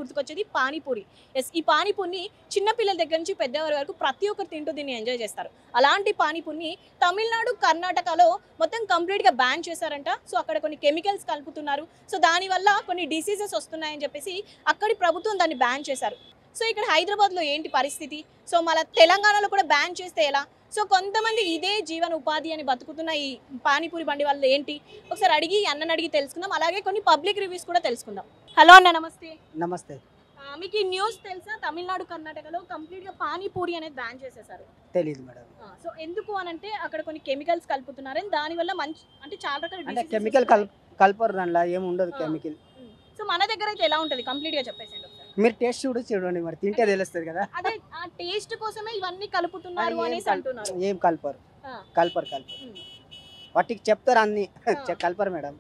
గుర్తుకొచ్చేది పానీపూరి. ఈ పానీపూరిని చిన్న పిల్లల దగ్గర నుంచి పెద్దవారి వరకు ప్రతి ఒక్కరు తింటూ దీన్ని ఎంజాయ్ చేస్తారు. అలాంటి పానీపూరిని తమిళనాడు, కర్ణాటకలో మొత్తం కంప్లీట్‌గా బ్యాన్ చేశారంట. సో అక్కడ కొన్ని కెమికల్స్ కలుపుతున్నారు. సో దానివల్ల కొన్ని డిసీజెస్ వస్తున్నాయని చెప్పేసి అక్కడి ప్రభుత్వం దాన్ని బ్యాన్ చేశారు. సో ఇక్కడ హైదరాబాద్‌లో ఏంటి పరిస్థితి? సో మళ్ళా తెలంగాణలో కూడా బ్యాన్ చేస్తే ఎలా? సో కొంతమంది ఇదే జీవన ఉపాధి అని బతుకుతున్న ఈ పానీపూరి బండి వాళ్ళు ఏంటి? ఒకసారి అన్నని అడిగి తెలుసుకుందాం. అలాగే కొన్ని పబ్లిక్ రివ్యూస్ కూడా తెలుసుకుందాం. హలో అన్న, నమస్తే. నమస్తే. మీకు ఈ న్యూస్ తెలుసా? తమిళనాడు, కర్ణాటకలో కంప్లీట్‌గా పానీపూరి అనేది బ్యాన్ చేసేశారు. తెలీదు మేడం. సో ఎందుకు అనంటే అక్కడ కొన్ని కెమికల్స్ కలుపుతున్నారని, దానివల్ల మంచి అంటే చాలా రకాల అంటే diseases కెమికల్ వస్తున్నాయి. కలపరు దాంట్లో, ఏమి ఉండదు కెమికల్. సో మన దగ్గర అయితే ఎలా ఉంటుంది కంప్లీట్‌గా చెప్పేసేయండి ఒకసారి. మీరు టేస్ట్ చూడండి, మరి తింటే తెలుస్తుంది కదా. అదే ఆ టేస్ట్ కోసమే ఇవన్నీ కలుపుతున్నారు అనేసి అంటున్నారు. ఏం కలపరు. ఆ. కలపరు. ఉమ్. వాటికి చెప్తారు అన్ని. ఆ. కలపరు మేడం.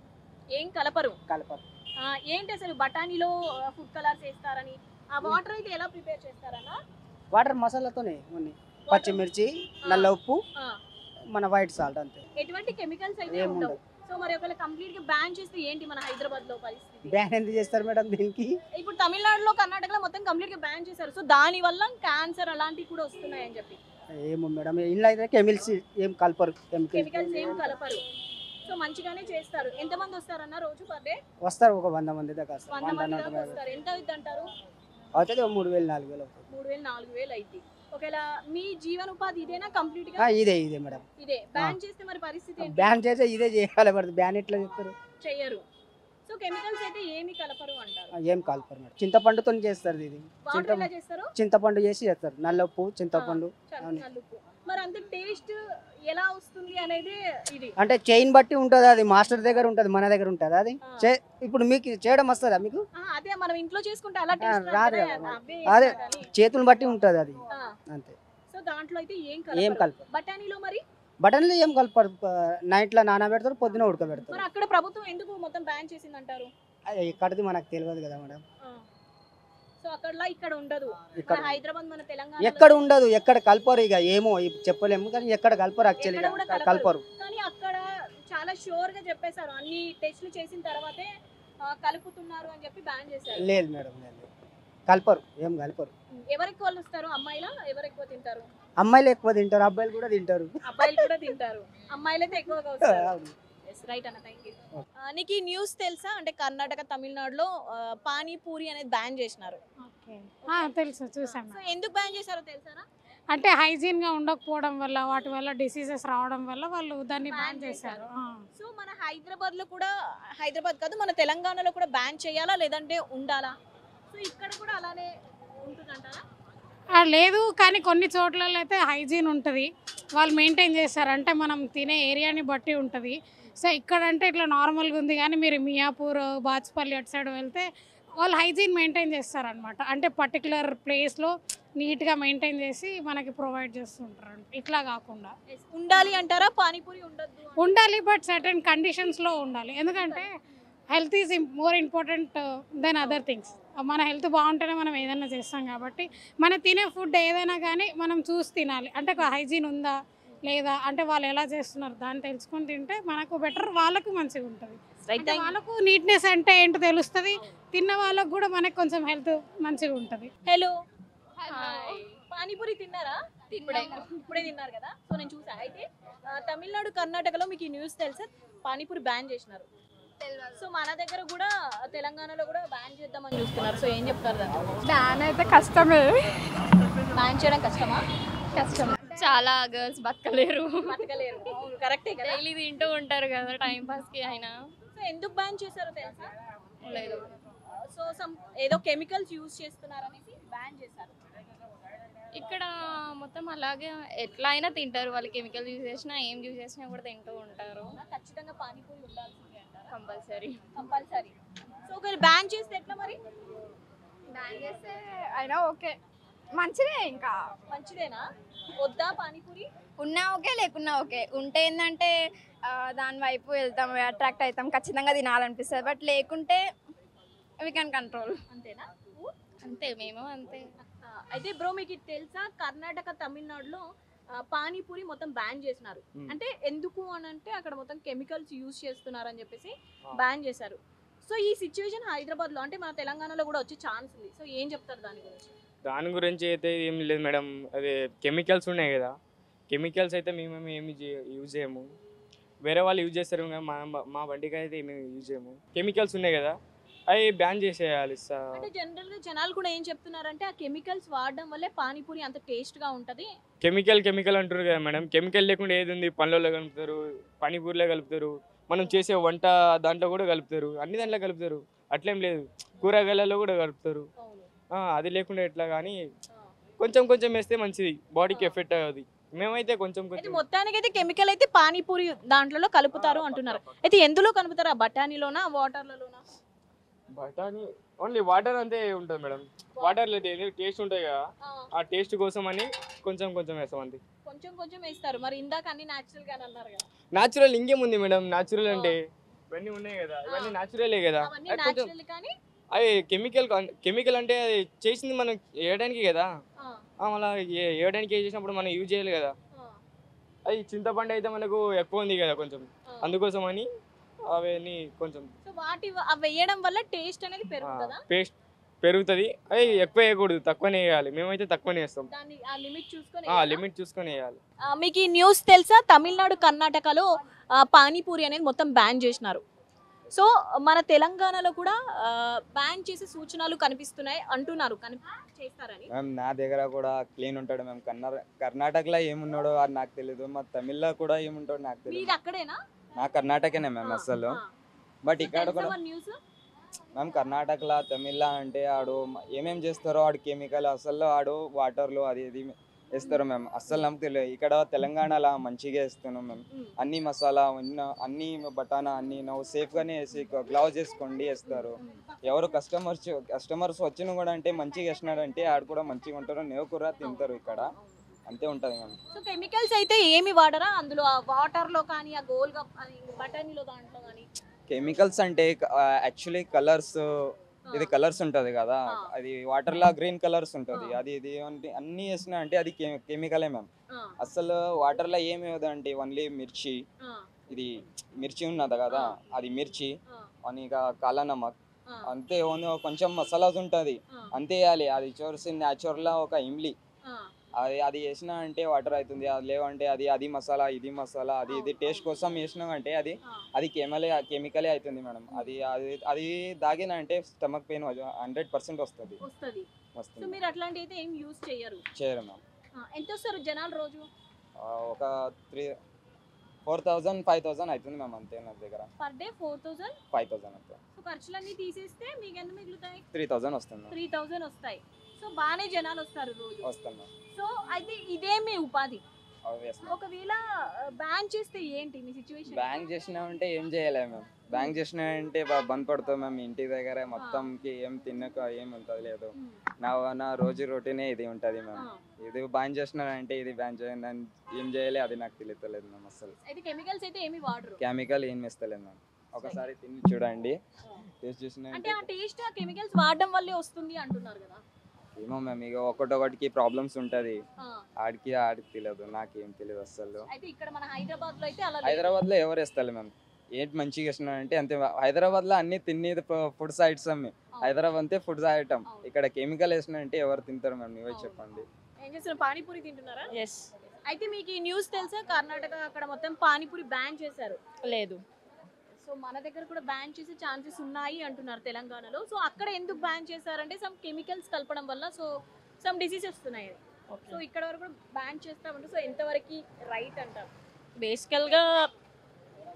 ఏం కలపరు. కలపరు. ఏంటి అసలు బఠానీలో ఫుడ్ కలర్స్ వేస్తారని, ఆ వాటర్ అయితే ఎలా ప్రిపేర్ చేస్తారన్నా? వాటర్ మసాలాతోనే ఉన్నాయి. పచ్చిమిర్చి, నల్ల ఉప్పు, మన వైట్ సాల్ట్ అంతే. ఎటువంటి కెమికల్స్ అయితే ఏం ఉండవు. ఉండదు. సో మరి ఒకవేళ కంప్లీట్ గా బ్యాన్ చేస్తే ఏంటి మన హైదరాబాద్ లో పరిస్థితి? బ్యాన్ ఎందుకు చేస్తారు మేడం దీనికి? ఇప్పుడు తమిళనాడులో, కర్ణాటకలో మొత్తం కంప్లీట్ గా బ్యాన్ చేశారు. సో దాని వల్ల క్యాన్సర్ అలాంటివి కూడా వస్తున్నాయి అని చెప్పి. ఏమో మేడం, ఇంట్లో అయితే కెమికల్స్ ఏం కలపరు. కెమికల్స్ ఏం కలపరు. సో మంచిగానే చేస్తారు. ఎంత మంది వస్తారన్న రోజు పర్ డే? వస్తారు, ఒక 100 మంది దాకా వస్తారు. 100 మంది దాకా వస్తారు. ఎంత అవుతుంది అంటారు? అవుతుంది 3000 4000 అవుతుంది. 3000 4000 అయితే ఒకవేళ మీ జీవనోపాధి ఇదేనా కంప్లీట్ గా? ఇదే మేడం. ఇదే బ్యాన్ చేస్తే మరి పరిస్థితి ఏంటి? బ్యాన్ చేస్తే ఇదే చేయాలి. పడుతుంది, బ్యాన్ ఎట్లా చెప్తారు? చెయ్యరు. సో కెమికల్స్ అయితే ఏమి కలపరు అంటారు. ఏం కలపరు మేడం. చింతపండుతో చేస్తారు ఇది. వాటర్ ఎలా చేస్తారు? చింతపండు చేసి చేస్తారు. నల్ల ఉప్పు, చింతపండు. నలుపు. మరి అంత టేస్ట్ ఎలా వస్తుంది అనేది ఇది. అంటే చైన్ బట్టి ఉంటది, అది మాస్టర్ దగ్గర ఉంటది, మన దగ్గర ఉంటది. అది ఇప్పుడు మీకు చేయడం వస్తుందా మీకు? అదే మనం ఇంట్లో చేసుకుంటే అలా టేస్ట్ రాదు కదా. అదే చేతులు బట్టి ఉంటది అది అంతే. సో దాంట్లో అయితే ఏం కలపరు. కలపరు. బఠానీలో మరి బటన్లు ఏం కలపరు. నైట్లో నానబెడతారు, పొద్దున ఉడకబెడతారు. మరి అక్కడ ప్రభుత్వం ఎందుకు మొత్తం బ్యాన్ చేసింది అంటారు? ఎక్కడిది మనకు తెలియదు కదా మేడం. సో అక్కడలా ఇక్కడ ఉండదు. ఇక్కడ హైదరాబాద్, మన తెలంగాణ ఎక్కడ ఉండదు, ఎక్కడ కలపరు. ఇక ఏమో చెప్పలేము, కానీ ఎక్కడ కలపరు. యాక్చువల్లీ కలపరు. కానీ అక్కడ చాలా షూర్ గా చెప్పేశారు, అన్ని టెస్ట్లు చేసిన తర్వాతే కలుపుతున్నారు అని చెప్పి బ్యాన్ చేశారు. లేదు మేడం, లేదు, కలపరు. ఏం కలపరు. ఎవరికి వాళ్ళు వస్తారు? అమ్మాయిలా? ఎవరు ఎక్కువ తింటారు? అమ్మాయిలు ఎక్కువ తింటారు, అబ్బాయిలు కూడా తింటారు. అబ్బాయిలు కూడా తింటారు, అమ్మాయిలు అయితే ఎక్కువగా వస్తారు. రైట్ అన్న, థ్యాంక్ యూ. నీకు ఈ న్యూస్ తెలుసా? అంటే కర్ణాటక, తమిళనాడులో పానీపూరి అనేది బ్యాన్ చేసినారు. తెలుసు, చూసాను. సో ఎందుకు బ్యాన్ చేశారో తెలుసారా? అంటే హైజీన్ గా ఉండకపోవడం వల్ల, వాటి వల్ల డిసీజెస్ రావడం వల్ల వాళ్ళు దాన్ని బ్యాన్ చేశారు. సో మన హైదరాబాద్ లో కూడా, హైదరాబాద్ కాదు మన తెలంగాణలో కూడా బ్యాన్ చేయాలా లేదంటే ఉండాలా? సో ఇక్కడ కూడా అలానే ఉంటుందంటారా? లేదు, కానీ కొన్ని చోట్లలో అయితే హైజీన్ ఉంటుంది, వాళ్ళు మెయింటైన్ చేస్తారు. అంటే మనం తినే ఏరియాని బట్టి ఉంటుంది. సో ఇక్కడ అంటే ఇట్లా నార్మల్గా ఉంది, కానీ మీరు మియాపూర్, బాచ్పల్లి అటు సైడ్ వెళ్తే వాళ్ళు హైజీన్ మెయింటైన్ చేస్తారనమాట. అంటే పర్టికులర్ ప్లేస్లో నీట్గా మెయింటైన్ చేసి మనకి ప్రొవైడ్ చేస్తుంటారు. ఇట్లా కాకుండా ఉండాలి అంటారా? పానీపూరి ఉండదు ఉండాలి, బట్ సర్టెన్ కండిషన్స్లో ఉండాలి. ఎందుకంటే health is more important than other things. మన హెల్త్ బాగుంటేనే మనం ఏదైనా చేస్తాం కాబట్టి మనం తినే ఫుడ్ ఏదైనా కానీ మనం చూసి తినాలి. అంటే హైజీన్ ఉందా లేదా, అంటే వాళ్ళు ఎలా చేస్తున్నారు దాన్ని తెలుసుకొని తింటే మనకు బెటర్, వాళ్ళకు మంచిగా ఉంటుంది. వాళ్ళకు నీట్నెస్ అంటే ఏంటో తెలుస్తుంది, తిన్న వాళ్ళకు కూడా మనకు కొంచెం హెల్త్ మంచిగా ఉంటుంది. హలో, పానీపూరి తిన్నారా? ఇప్పుడే తిన్నారు కదా. సో నేను చూసా. అయితే తమిళనాడు, కర్ణాటకలో మీకు ఈ న్యూస్ తెలుసా? పానీపూరి బ్యాన్ చేసినారు. సో మన దగ్గర కూడా తెలంగాణలో కూడా బ్యాన్ చేద్దామని చూస్తున్నారు. సో ఏం చెప్తారు దాన్ని? బ్యాన్ అయితే కష్టమే. బ్యాన్ చేయడం కష్టమా? కష్టం, చాలా గర్ల్స్ బతకలేరు. బతకలేరు. కరెక్టే కదా. డైలీ తింటూ ఉంటారు కదా టైం పాస్ కి అయినా. సో ఎందుకు బ్యాన్ చేశారో తెలుసా? లేదు. సో ఏదో కెమికల్స్ యూజ్ చేస్తున్నారు అనేసి బ్యాన్ చేశారు. ఇక్కడ మొత్తం అలాగే ఎట్లా అయినా తింటారు వాళ్ళు, కెమికల్ యూజ్ చేసినా ఏం యూజ్ చేసినా కూడా తింటూ ఉంటారు. ఖచ్చితంగా పానీపూరి ఉండాల్సిందే అంటారా? కంపల్సరీ. సో ఒకవేళ బ్యాన్ చేస్తే ఎట్లా మరి? బ్యాన్ చేస్తే అయినా ఓకే, మంచిదే. ఇంకా మంచిదేనా? వద్దా పానీపూరి? ఉన్నా ఓకే, లేకున్నా ఓకే. ఉంటే ఏంటంటే దాని వైపు వెళ్తాం, అట్రాక్ట్ అవుతాం, ఖచ్చితంగా తినాలనిపిస్తుంది. బట్ లేకుంటే వీ కెన్ కంట్రోల్. అంతేనా? అంతే, మేము అంతే. అయితే బ్రో మీకు ఇది తెలుసా? కర్ణాటక, తమిళనాడులో పానీపూరి మొత్తం బ్యాన్ చేసినారు. అంటే ఎందుకు అని అంటే అక్కడ మొత్తం కెమికల్స్ యూజ్ చేస్తున్నారు అని చెప్పేసి బ్యాన్ చేశారు. సో ఈ సిచ్యువేషన్ హైదరాబాద్ లో అంటే మన తెలంగాణలో కూడా వచ్చే ఛాన్స్ ఉంది. సో ఏం చెప్తారు దాని గురించి? దాని గురించి అయితే ఏం లేదు మేడం. అదే కెమికల్స్ ఉన్నాయి కదా, కెమికల్స్ అయితే మేము ఏమి యూజ్ చేయము. వేరే వాళ్ళు యూజ్ చేస్తారు కానీ మా బండికి అయితే ఏమి యూజ్ చేయము. కెమికల్స్ ఉన్నాయి కదా, అవి బ్యాన్ చేసేయాలి. అంటే జనరల్ గా జనాలు కూడా ఏం చెప్తున్నారంటే ఆ కెమికల్స్ వాడడం వల్లే పానీపూరి అంత టేస్ట్ గా ఉంటది. కెమికల్ అంటారు కదా మేడం. కెమికల్ లేకుండా ఏది ఉంది? పండ్లలో కలుపుతారు, పానీపూరిలో కలుపుతారు, మనం చేసే వంట దాంట్లో కూడా కలుపుతారు, అన్ని దాంట్లో కలుపుతారు. అట్లేం లేదు, కూరగాయలలో కూడా కలుపుతారు. అది లేకుండా ఎట్లా? కానీ కొంచెం కొంచెం వేస్తే మంచిది, బాడీకి ఎఫెక్ట్ అవ్వదు. మేమైతే కొంచెం కొంచెం. మొత్తానికి అయితే కెమికల్ అయితే పానీపూరి దాంట్లో కలుపుతారు అంటున్నారు. అయితే ఎందులో కలుపుతారు? బఠానీలోనా, వాటర్లలోనా? బఠానీ ఓన్లీ వాటర్ అంతే ఉంటుంది మేడం. వాటర్లో టేస్ట్ ఉంటాయి కదా, ఆ టేస్ట్ కోసం అని కొంచెం కొంచెం వేస్తాం అంతే. కొంచెం కొంచెం వేస్తారు. మరి ఇందాక అన్ని న్యాచురల్ గా అన్నారు కదా. న్యాచురల్ ఇంకేముంది మేడం? న్యాచురల్ అంటే ఇవన్నీ ఉన్నాయి కదా, ఇవన్నీ న్యాచురలే కదా. అవన్నీ అది కొంచెం న్యాచురల్ కానీ అవి కెమికల్ అంటే అది చేసింది మనం వేయడానికి కదా, మళ్ళీ వేయడానికి చేసినప్పుడు మనం యూజ్ చేయాలి కదా. అది చింతపండు అయితే మనకు ఎక్కువ ఉంది కదా కొంచెం, అందుకోసం అని అవన్నీ కొంచెం. సో వాటి అవి వేయడం వల్ల టేస్ట్ అనేది పెరుగుతుందా? పేస్ట్ పెరుగుతుంది. అది ఎక్కువ వేయకూడదు, తక్కువనే వేయాలి. మేమైతే తక్కువనే వేస్తాం. దాన్ని ఆ లిమిట్ చూసుకొని లిమిట్ చూసుకొని వేయాలి. మీకు ఈ న్యూస్ తెలుసా? తమిళనాడు, కర్ణాటకలో పానీపూరి అనేది మొత్తం బ్యాన్ చేసినారు. సో మన తెలంగాణలో కూడా బ్యాన్ చేసే సూచనలు కనిపిస్తున్నాయి అంటున్నారు. చేస్తారని మ్యామ్ నా దగ్గర కూడా క్లీన్ ఉంటాడు మ్యామ్. కర్ణాటకలో ఏమున్నాడో అది నాకు తెలియదు, మా తమిళ్లో కూడా ఏముంటాడో నాకు తెలియదు. మీరు అక్కడేనా? నా కర్ణాటకనే మ్యామ్ అసలు. బట్ ఇక్కడ కూడా న్యూస్ మ్యామ్ కర్ణాటకలో తమిళ్లో అంటే ఆడు ఏమేం చేస్తారో ఆడు కెమికల్ అసలు ఆడు వాటర్లో అది ఇది వేస్తారు మ్యామ్. అస్సలు నాకు తెలియదు. ఇక్కడ తెలంగాణలో మంచిగా వేస్తున్నాం మ్యామ్. అన్ని మసాలా అన్ని బటానా అన్ని నువ్వు సేఫ్గానే వేసి గ్లౌజ్ వేసుకోండి వేస్తారు. ఎవరు కస్టమర్స్ వచ్చిన కూడా అంటే మంచిగా వేసినాడు అంటే ఆడు కూడా మంచిగా ఉంటారు, నేవు కూడా తింటారు. ఇక్కడ అంతే ఉంటుంది మ్యామ్. సో కెమికల్స్ అయితే ఏమి వాడరా అందులో? వాటర్ లో కానీ ఆ గోల్గా బఠానీలో దాంట్లో కానీ? కెమికల్స్ అంటే యాక్చువల్లీ కలర్స్, ఇది కలర్స్ ఉంటది కదా, అది వాటర్ లా గ్రీన్ కలర్స్ ఉంటది. అది ఇది అన్ని వేసినా అంటే అది కెమికలే మ్యామ్. అసలు వాటర్ లో ఏమి అంటే ఓన్లీ మిర్చి, ఇది మిర్చి ఉన్నది కదా, అది మిర్చి అని కాలా నమక్ అంతే. కొంచెం మసాలాస్ ఉంటది అంతే వేయాలి. అది చూసి న్యాచురల్ ఒక ఇమ్లీ అది వేసినా అంటే వాటర్ అవుతుంది. అది లేవంటే అది మసాలా ఇది మసాలా అది ఇది టేస్ట్ కోసం వేసినా అంటే అది కెమికలే అవుతుంది మేడం. అది దాగిన అంటే స్టమక్ పెయిన్ 100% వస్తుంది. మీరు అట్లాంటి అయితే ఏం యూజ్ చేయరు మ్యామ్. ఎంత వస్తారు జనాలు రోజు? ఒక 4,000 5,000 అవుతుంది మ్యామ్ అంతే నా దగ్గర. పర్ డే 4,000 5,000 అంతే. సో ఖర్చులన్నీ తీసేస్తే మీకు ఎంత మిగులుతాయి? 3,000 వస్తుంది. 3,000 వస్తాయి. సో బాగానే జనాలు వస్తారు రోజు. వస్తాను. సో అయితే ఇదే మీ ఉపాధి. Yes, ma'am. ఒకవేళ బ్యాన్ చేస్తే ఏంటి మీ సిచ్యువేషన్? బ్యాంక్ చేసినామంటే ఏం చేయలేము మ్యామ్. బ్యాంక్ చేసినామంటే బంద్ పడతాం మ్యామ్. ఇంటి దగ్గర మొత్తంకి ఏం తినక ఏం ఉంటుంది లేదు. నా రోజు రొటీనే ఇది ఉంటుంది మ్యామ్. ఇది బ్యాన్ చేసినానంటే ఇది బ్యాన్ చేయండి ఏం చేయాలి అది నాకు తెలియలేదు మ్యామ్ అసలు. అయితే కెమికల్స్ అయితే ఏమి వాడరు? కెమికల్ ఏం వేస్తలేదు మ్యామ్. ఒకసారి తిని చూడండి, టేస్ట్ చేసిన అంటే ఆ టేస్ట్ ఆ కెమికల్స్ వాడడం వల్లే వస్తుంది అంటున్నారు కదా. ఏమో మ్యామ్, ఇక ఒకటికి ప్రాబ్లమ్స్ ఉంటుంది. ఆడికి తెలియదు, నాకేం తెలియదు అసలు. అయితే ఇక్కడ మన హైదరాబాద్ లో అయితే అలా హైదరాబాద్ లో ఎవరు వేస్తారు మ్యామ్? ఏంటి మంచిగా వేస్తున్నారంటే అంతే. హైదరాబాద్ లో అన్ని తినేది ఫుడ్స్ ఐటమ్. హైదరాబాద్ అంతే ఫుడ్స్ ఐటమ్. ఇక్కడ కెమికల్ వేసినారంటే ఎవరు తింటారు మ్యామ్? నువ్వే చెప్పండి. ఏం చేస్తున్నారు? పానీపూరి తింటున్నారా? ఎస్. అయితే మీకు ఈ న్యూస్ తెలుసా? కర్ణాటక అక్కడ మొత్తం పానీపూరి బ్యాన్ చేశారు. లేదు. సో మన దగ్గర కూడా బ్యాన్ చేసే ఛాన్సెస్ ఉన్నాయి అంటున్నారు తెలంగాణలో. సో అక్కడ ఎందుకు బ్యాన్ చేశారంటే సమ్ కెమికల్స్ కలపడం వల్ల సో సమ్ డిసీజెస్ వస్తున్నాయి. సో ఇక్కడ వరకు కూడా బ్యాన్ చేస్తామంటారు. సో ఎంతవరకు రైట్ అంటారు? బేసికల్గా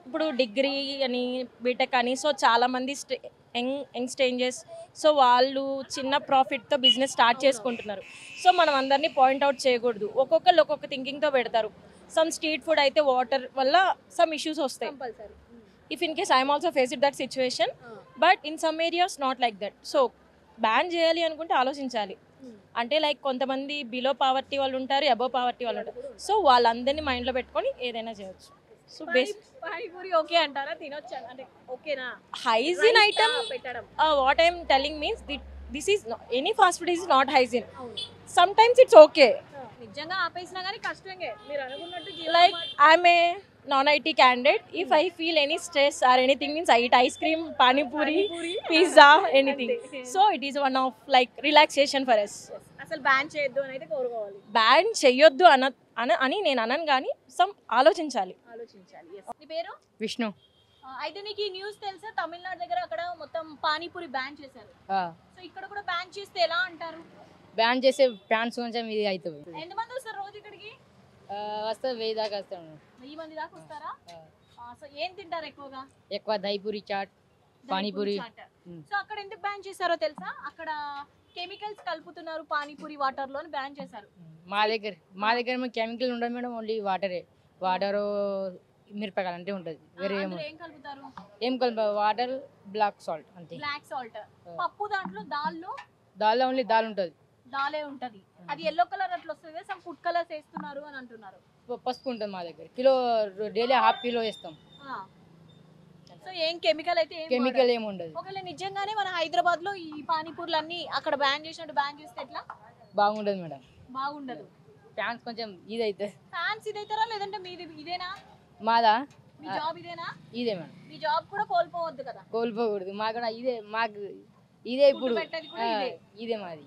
ఇప్పుడు డిగ్రీ అని బీటెక్ అని సో చాలామంది యంగ్ స్టేంజెస్ సో వాళ్ళు చిన్న ప్రాఫిట్తో బిజినెస్ స్టార్ట్ చేసుకుంటున్నారు. సో మనం అందరినీ పాయింట్అవుట్ చేయకూడదు. ఒక్కొక్కరు ఒక్కొక్క థింకింగ్తో పెడతారు. సమ్ స్ట్రీట్ ఫుడ్ అయితే వాటర్ వల్ల సమ్ ఇష్యూస్ వస్తాయి. If in case I am also faced that situation, but in some areas not like that. So ban చేయాలి అనుకుంటే ఆలోచించాలి. అంటే లైక్ కొంతమంది బిలో పావర్టీ వాళ్ళు ఉంటారు, అబవ్ పావర్టీ వాళ్ళు ఉంటారు. సో వాళ్ళందరినీ మైండ్లో పెట్టుకొని ఏదైనా చేయొచ్చు. సో పానీపూరి ఓకే అంటారా? తినొచ్చా అంటే ఓకేనా? హైజీన్ ఐటమ్ పెట్టడం what I'm telling means this is any fast food is not hygiene. Some times it's okay, నిజంగా ఆపేసినా కానీ కష్టంగా మీరు అనుకున్నట్టు Like I'm a non-IT candidate. If I feel any stress or anything, means I eat ice cream, pani puri, pizza, anything. So it is one of like relaxation for us. అసలు ban చేయొద్దు అని అయితే కోరుకోవాలి. Ban చెయ్యొద్దు అని నేను అనను కానీ ఆలోచించాలి. నీ పేరు విష్ణు. అయితే నీకు ఈ న్యూస్ తెలుసా? తమిళనాడు దగ్గర అక్కడ మొత్తం పానీపూరి బ్యాన్ చేశారు. సో ఇక్కడ కూడా బ్యాన్ చేస్తే ఎలా అంటారు? బ్యాన్ చేసే ప్యాన్స్ కొంచెం ఇది అవుతుంది. ఎంతమంది వస్తారు రోజు ఇక్కడికి? వస్తే 1000 దాకా వస్తాను. 1000 మంది దాకా వస్తారా? సో ఏం తింటారు ఎక్కువగా? ఎక్కువ దహిపూరి చాట్, పానీపూరి. సో అక్కడ ఎందుకు బ్యాన్ చేశారో తెలుసా? అక్కడ కెమికల్స్ కలుపుతున్నారు పానీపూరి వాటర్ లో బ్యాన్ చేశారు. మా దగ్గర కెమికల్ ఉండదు మేడం, ఓన్లీ వాటరే. వాటర్ మిరపకాయలు అంటే ఉంటుంది, వేరే అందులో ఏం కలుపుతారు? ఏం కలిపి వాటర్, బ్లాక్ సాల్ట్ అంతే. Black salt. పప్పు దాంట్లో దాల్లో ఓన్లీ దాల్ ఉంటుంది, దాలే ఉంటది. అది ఎల్లో కలర్ అట్లా వస్తుంది. సమ్ ఫుడ్ కలర్స్ వేస్తున్నారు అని అంటున్నారు. పసుపు ఉంటుంది మా దగ్గర, కిలో డైలీ ½ కిలో వేస్తాం. సో ఏం కెమికల్ అయితే కెమికల్ ఏమి ఉండదు. ఒకవేళ నిజంగానే మన హైదరాబాద్ లో ఈ పానీపూర్లు అన్ని అక్కడ బ్యాన్ చేసినట్టు బ్యాన్ చేస్తే ఎట్లా? బాగుండదు మేడం, బాగుండదు. ఫ్యాన్స్ కొంచెం ఇది అవుతుంది. ఫ్యాన్స్ ఇదైతారా లేదంటే మీది ఇదేనా? మాదా మీ జాబ్ ఇదేనా? ఇదే మేడం. మీ జాబ్ కూడా కోల్పోవద్దు కదా. కోల్పోకూడదు, మాకు ఇదే ఇప్పుడు పెట్టేది కూడా ఇదే. ఇదే మాది.